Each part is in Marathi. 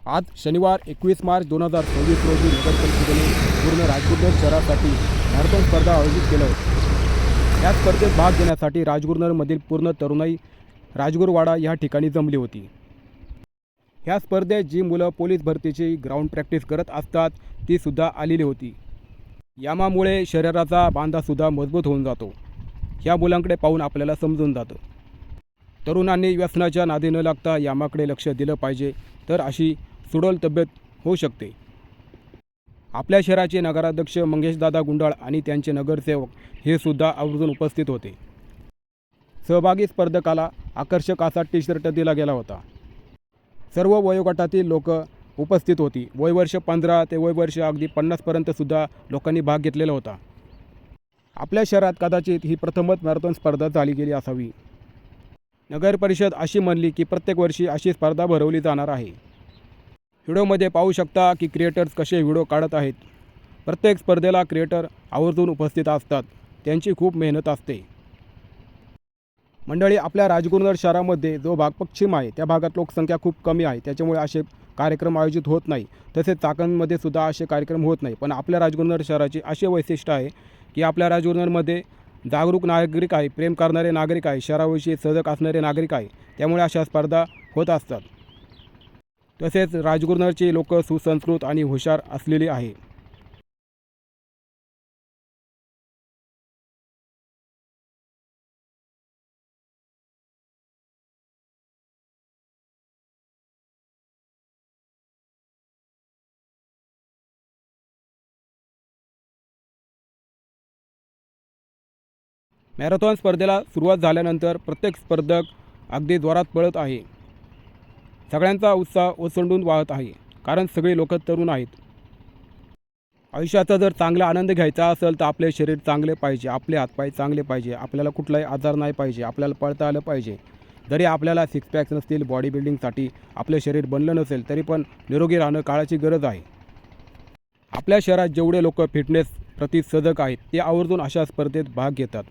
आज शनिवार 21 मार्च 2026 रोजी नगर परिषदेने पूर्ण राजगुरुनगर शहरासाठी मॅरेथॉन स्पर्धा आयोजित केलं होतं। या स्पर्धेत भाग घेण्यासाठी राजगुरुनगरमधील पूर्ण तरुणाई राजगुरुवाडा या ठिकाणी जमली होती। ह्या स्पर्धेत जी मुलं पोलीस भरतीची ग्राउंड प्रॅक्टिस करत असतात ती सुद्धा आलेली होती। यामामुळे शरीराचा बांधासुद्धा मजबूत होऊन जातो। ह्या मुलांकडे पाहून आपल्याला समजून जातं तरुणांनी व्यसनाच्या नादी न लागता यामाकडे लक्ष दिलं पाहिजे, तर अशी सुडौल तब्येत होऊ शकते। आपल्या शहराचे नगराध्यक्ष मंगेशदादा गुंडाळ आणि त्यांचे नगरसेवक हे सुद्धा आवर्जून उपस्थित होते। सहभागी स्पर्धकाला आकर्षक असा टी शर्ट दिला गेला होता। सर्व वयोगटातील लोक उपस्थित होती। वयवर्ष 15 ते वयवर्ष अगदी 50 पर्यंत सुद्धा लोकांनी भाग घेतलेला होता। आपल्या शहरात कदाचित ही प्रथमच मॅरेथॉन स्पर्धा झाली गेली असावी। नगर परिषद अशी म्हणली की प्रत्येक वर्षी अशी स्पर्धा भरवली जाणार आहे। व्हिडिओमध्ये पाहू शकता की क्रिएटर्स कसे व्हिडिओ काढत आहेत। प्रत्येक स्पर्धेला क्रिएटर आवर्जून उपस्थित असतात, त्यांची खूप मेहनत असते। मंडळी, आपल्या राजगुरुनगर शहरामध्ये जो भाग पश्चिम आहे त्या भागात लोकसंख्या खूप कमी आहे, त्याच्यामुळे असे कार्यक्रम आयोजित होत नाही। तसेच चाकणमध्ये सुद्धा असे कार्यक्रम होत नाही। पण आपल्या राजगुरुनगर शहराचे असे वैशिष्ट्य आहे की आपल्या राजगुरुनगरमध्ये जागरूक नागरिक आहे, प्रेम करणारे नागरिक आहे, शहराविषयी सजग असणारे नागरिक आहे, त्यामुळे अशा स्पर्धा होत असतात। तसेच राजगुरुनगरची लोक सुसंस्कृत आणि हुशार असलेली आहे। मॅरेथॉन स्पर्धेला सुरुवात झाल्यानंतर प्रत्येक स्पर्धक अगदी जोरात पळत आहे। सगळ्यांचा उत्साह ओसंडून वाहत आहे, कारण सगळे लोक तरुण आहेत। आयुष्याचा जर चांगला आनंद घ्यायचा असेल तर आपले शरीर चांगले पाहिजे, आपले हातपाय चांगले पाहिजे, आपल्याला कुठलाही आजार नाही पाहिजे, आपल्याला पळता आलं पाहिजे। जरी आपल्याला सिक्स पॅक्स नसतील, बॉडी बिल्डिंगसाठी आपले शरीर बनलं नसेल, तरी पण निरोगी राहणं काळाची गरज आहे। आपल्या शहरात जेवढे लोक फिटनेस प्रति सजग आहेत ते आवर्जून अशा स्पर्धेत भाग घेतात।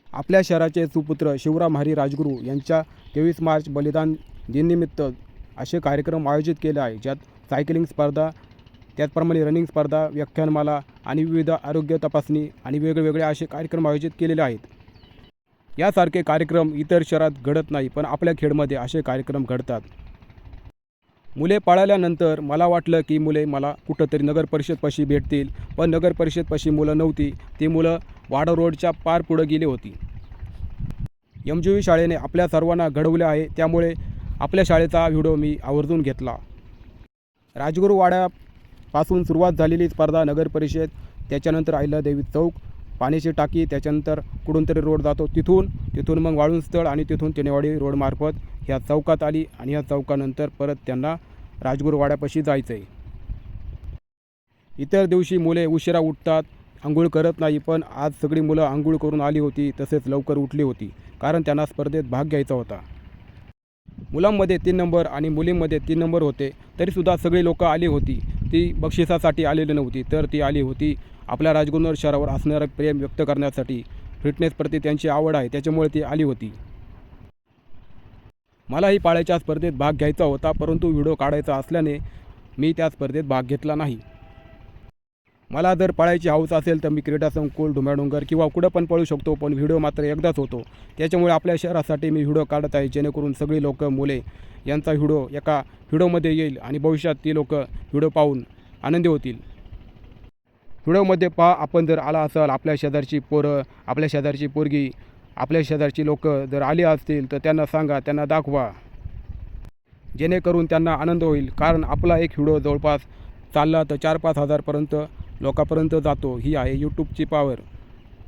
आपल्या शहराचे सुपुत्र शिवराम हरी राजगुरू यांच्या 23 मार्च बलिदान दिननिमित्त असे कार्यक्रम आयोजित केले आहे, ज्यात सायकलिंग स्पर्धा, त्याचप्रमाणे रनिंग स्पर्धा, व्याख्यानमाला आणि विविध आरोग्य तपासणी आणि वेगवेगळे असे कार्यक्रम आयोजित केलेले आहेत। यासारखे कार्यक्रम इतर शहरात घडत नाही, पण आपल्या खेडमध्ये असे कार्यक्रम घडतात। मुले पळाल्यानंतर मला वाटलं की मुले मला कुठंतरी नगर परिषदपाशी भेटतील, पण नगर परिषदपाशी मुलं नव्हती। ती मुलं वाडा रोडच्या पार पुढे गेली होती। MGV शाळेने आपल्या सर्वांना घडवले आहे, त्यामुळे आपल्या शाळेचा व्हिडिओ मी आवर्जून घेतला। राजगुरुवाड्यापासून सुरुवात झालेली स्पर्धा नगर परिषद, त्याच्यानंतर अहिल्यादेवी चौक, पाण्याची टाकी, त्याच्यानंतर कुठूनतरी रोड जातो तिथून मग वाळून स्थळ आणि तिथून तिनेवाडी रोडमार्फत ह्या चौकात आली आणि ह्या चौकानंतर परत त्यांना राजगुरुवाड्यापाशी जायचं आहे। इतर दिवशी मुले उशिरा उठतात, आंघोळ करत नाही, पण आज सगळी मुलं आंघोळ करून आली होती, तसेच लवकर उठली होती, कारण त्यांना स्पर्धेत भाग घ्यायचा होता। मुलांमध्ये 3 नंबर आणि मुलींमध्ये 3 नंबर होते, तरीसुद्धा सगळी लोक आली होती। ती बक्षिसासाठी आलेली नव्हती, तर ती आली होती आपल्या राजगुरुनगर शहरावर असणारं प्रेम व्यक्त करण्यासाठी। फिटनेसप्रती त्यांची आवड आहे, त्याच्यामुळे ती आली होती। मलाही पाळ्याच्या स्पर्धेत भाग घ्यायचा होता, परंतु व्हिडिओ काढायचा असल्याने मी त्या स्पर्धेत भाग घेतला नाही। मला जर पळायची हौस असेल तर मी क्रीडा संकुल, डोंगर किंवा कुठं पण पळू शकतो, पण व्हिडिओ मात्र एकदाच होतो। त्याच्यामुळे आपल्या शहरासाठी मी व्हिडिओ काढत आहे, जेणेकरून सगळी लोक मुले यांचा व्हिडिओ एका व्हिडिओमध्ये येईल आणि भविष्यात ती लोक व्हिडिओ पाहून आनंदी होतील। व्हिडिओमध्ये पहा, आपण जर आला असाल, आपल्या शेजारची पोरं, आपल्या शेजारची पोरगी, आपल्या शेजारची लोक जर आली असतील तर त्यांना सांगा, त्यांना दाखवा, जेणेकरून त्यांना आनंद होईल। कारण आपला एक व्हिडिओ जवळपास चालला तर 4-5 हजारपर्यंत लोकांपर्यंत जातो। ही आहे यूट्यूबची पॉवर।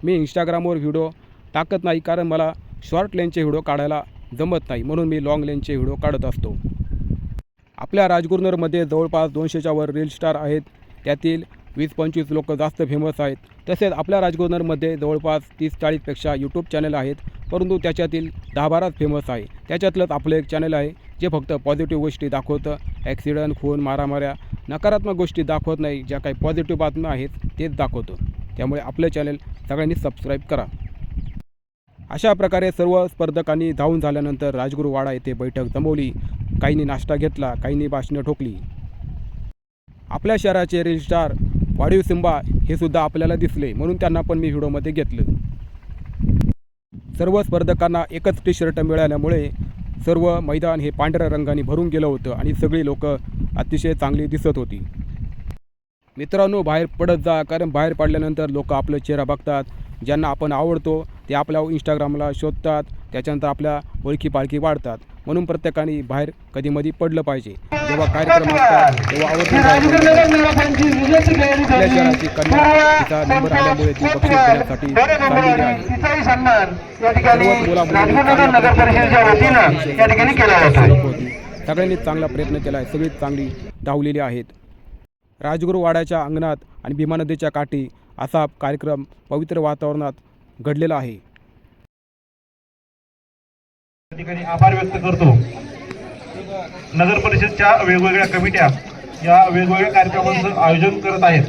मी इंस्टाग्रामवर व्हिडिओ टाकत नाही, कारण मला शॉर्ट लेनचे व्हिडिओ काढायला जमत नाही, म्हणून मी लॉंग लेनचे व्हिडिओ काढत असतो। आपल्या राजगुरुनगरमध्ये जवळपास 200च्या वर रील स्टार आहेत, त्यातील 20-25 लोक जास्त फेमस आहेत। तसेच आपल्या राजगुरुनगरमध्ये जवळपास 30-40 पेक्षा यूट्यूब चॅनल आहेत, परंतु त्याच्यातील 10-12 फेमस आहे। त्याच्यातलंच आपलं एक चॅनल आहे जे फक्त पॉझिटिव्ह गोष्टी दाखवतं, ॲक्सिडेंट, खून, मारामाऱ्या, नकारात्मक गोष्टी दाखवत नाही, ज्या काही पॉझिटिव्ह बातम्या आहेत तेच दाखवतं। त्यामुळे आपलं चॅनल सगळ्यांनी सबस्क्राईब करा। अशा प्रकारे सर्व स्पर्धकांनी धावून झाल्यानंतर राजगुरुवाडा येथे बैठक जमवली। काहींनी नाश्ता घेतला, काहींनी भाषणं ठोकली. आपल्या शहराचे रील स्टार वाढीव सिंबा हे सुद्धा आपल्याला दिसले, म्हणून त्यांना पण मी व्हिडिओमध्ये घेतलं. सर्व स्पर्धकांना एकच टी शर्ट मिळाल्यामुळे सर्व मैदान हे पांढऱ्या रंगाने भरून गेलं होतं आणि सगळी लोक अतिशय चांगली दिसत होती. मित्रांनो, बाहेर पडत जा, कारण बाहेर पडल्यानंतर लोक आपलं चेहरा बघतात. ज्यांना आपण आवडतो ते आपल्या इंस्टाग्रामला शोधतात, त्याच्यानंतर आपल्या ओळखी पाळखी वाढतात. म्हणून प्रत्येकाने बाहेर कधीमधी पडलं पाहिजे. जेव्हा कार्यक्रम असतात तेव्हा आवर्जून आपल्या शहराची कन्या तिचा नंबर आल्यामुळे ती बक्षीस घेण्यासाठी चाललेली आहे. सगळ्यांनी चांगला प्रयत्न केला आहे, सगळीच चांगली धावलेली आहेत. राजगुरुवाड्याच्या अंगणात आणि भीमा नदीच्या काठी असा कार्यक्रम पवित्र वातावरणात घडलेला आहे. या ठिकाणी आभार व्यक्त करतो. नगर परिषदच्या वेगवेगळ्या कमिट्या या वेगवेगळ्या कार्यक्रमांचं आयोजन करत आहेत.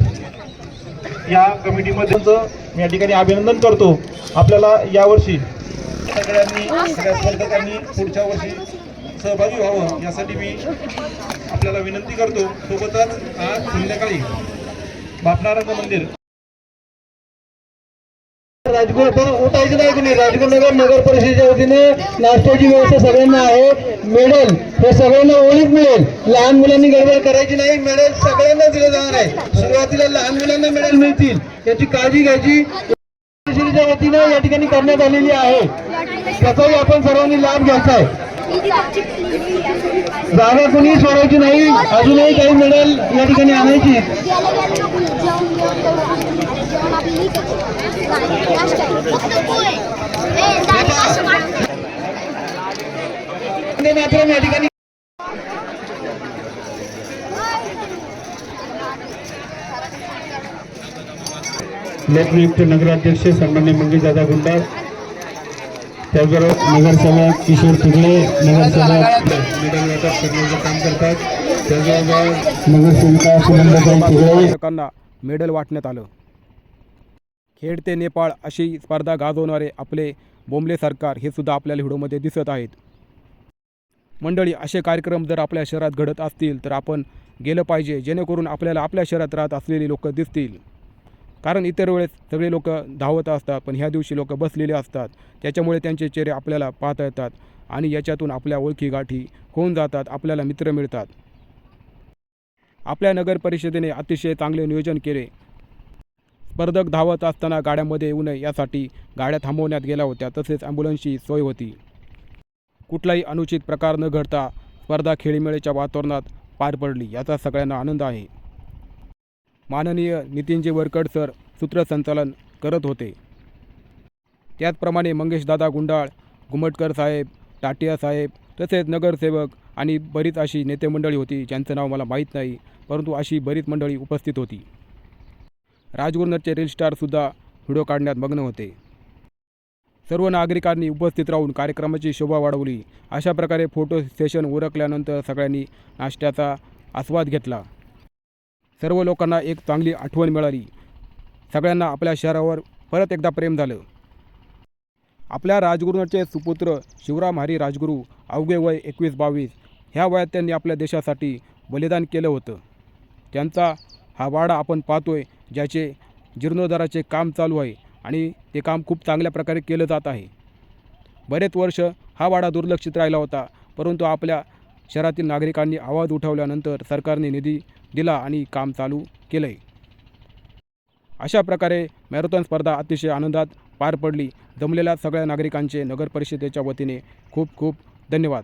या कमिटीमध्ये मी या ठिकाणी अभिनंदन करतो. आपल्याला यावर्षी सगळ्या स्पर्धकांनी पुढच्या वर्षी सहभागी व्हावं यासाठी मी आपल्याला विनंती करतो. सोबतच आज संध्याकाळी बापनारंग मंदिर उठायचं नाही की नाही. राजगुरुनगर नगर परिषदेच्या वतीने नाश्त्याची व्यवस्था सगळ्यांना आहे. मेडल हे सगळ्यांना ओळख मिळेल. लहान मुलांनी गडबड करायची नाही. मेडल सगळ्यांना दिलं जाणार आहे. सुरुवातीला लहान मुलांना मेडल मिळतील, याची काळजी घ्यायची परिषदेच्या वतीने या ठिकाणी करण्यात आलेली आहे. त्याचाही आपण सर्वांनी लाभ घ्यायचा आहे. जागा कोणी सोडायची नाही. अजूनही काही मेडल या ठिकाणी आणायची. या ठिकाणी लोकनियुक्त नगराध्यक्ष सन्माननीय मंगेशदादा गुंडाळ, त्याचबरोबर नगरसेवक किशोर तुगले नगरसेवक मेडल वाटप करण्याचं काम करतात. त्याचबरोबर नगरसेविका सुनंदाताई तुगले मेडल वाटण्यात आलं. खेड ते नेपाळ अशी स्पर्धा गाजवणारे आपले बोंबले सरकार हे सुद्धा आपल्याला व्हिडिओमध्ये दिसत आहेत. मंडळी, असे कार्यक्रम जर आपल्या शहरात घडत असतील तर आपण गेलं पाहिजे, जेणेकरून आपल्याला आपल्या शहरात राहत असलेली लोक दिसतील. कारण इतर वेळेस सगळे लोक धावत असतात, पण ह्या दिवशी लोक बसलेले असतात. त्याच्यामुळे त्यांचे चेहरे आपल्याला पाहता येतात आणि याच्यातून आपल्या ओळखी गाठी होऊन जातात, आपल्याला मित्र मिळतात. आपल्या नगर परिषदेने अतिशय चांगले नियोजन केले. स्पर्धक धावत असताना गाड्यामध्ये येऊ नये यासाठी गाड्या थांबवण्यात गेल्या होत्या. तसेच ॲम्ब्युलन्सची सोय होती. कुठलाही अनुचित प्रकार न घडता स्पर्धा खेळीमेळीच्या वातावरणात पार पडली, याचा सगळ्यांना आनंद आहे. माननीय नितीनजी वरकड सर सूत्रसंचालन करत होते. त्याचप्रमाणे मंगेशदादा गुंडाळ, घुमटकर साहेब, टाटिया साहेब, तसेच नगरसेवक आणि बरीच अशी नेते मंडळी होती, ज्यांचं नाव मला माहीत नाही, परंतु अशी बरीच मंडळी उपस्थित होती. राजगुरुनगरचे रील स्टारसुद्धा व्हिडिओ काढण्यात मग्न होते. सर्व नागरिकांनी उपस्थित राहून कार्यक्रमाची शोभा वाढवली. अशा प्रकारे फोटो सेशन उरकल्यानंतर सगळ्यांनी नाश्त्याचा आस्वाद घेतला. सर्व लोकांना एक चांगली आठवण मिळाली. सगळ्यांना आपल्या शहरावर परत एकदा प्रेम झालं. आपल्या राजगुरूंचे सुपुत्र शिवराम हरी राजगुरू अवघे वय 21-22 ह्या वयात त्यांनी आपल्या देशासाठी बलिदान केलं होतं. त्यांचा हा वाडा आपण पाहतोय, ज्याचे जीर्णोद्धाराचे काम चालू आहे आणि ते काम खूप चांगल्या प्रकारे केलं जात आहे. बरेच वर्ष हा वाडा दुर्लक्षित राहिला होता, परंतु आपल्या शहरातील नागरिकांनी आवाज उठवल्यानंतर सरकारने निधी दिला आणि काम चालू केलं आहे. अशा प्रकारे मॅरेथॉन स्पर्धा अतिशय आनंदात पार पडली. जमलेल्या सगळ्या नागरिकांचे नगर परिषदेच्या वतीने खूप खूप धन्यवाद.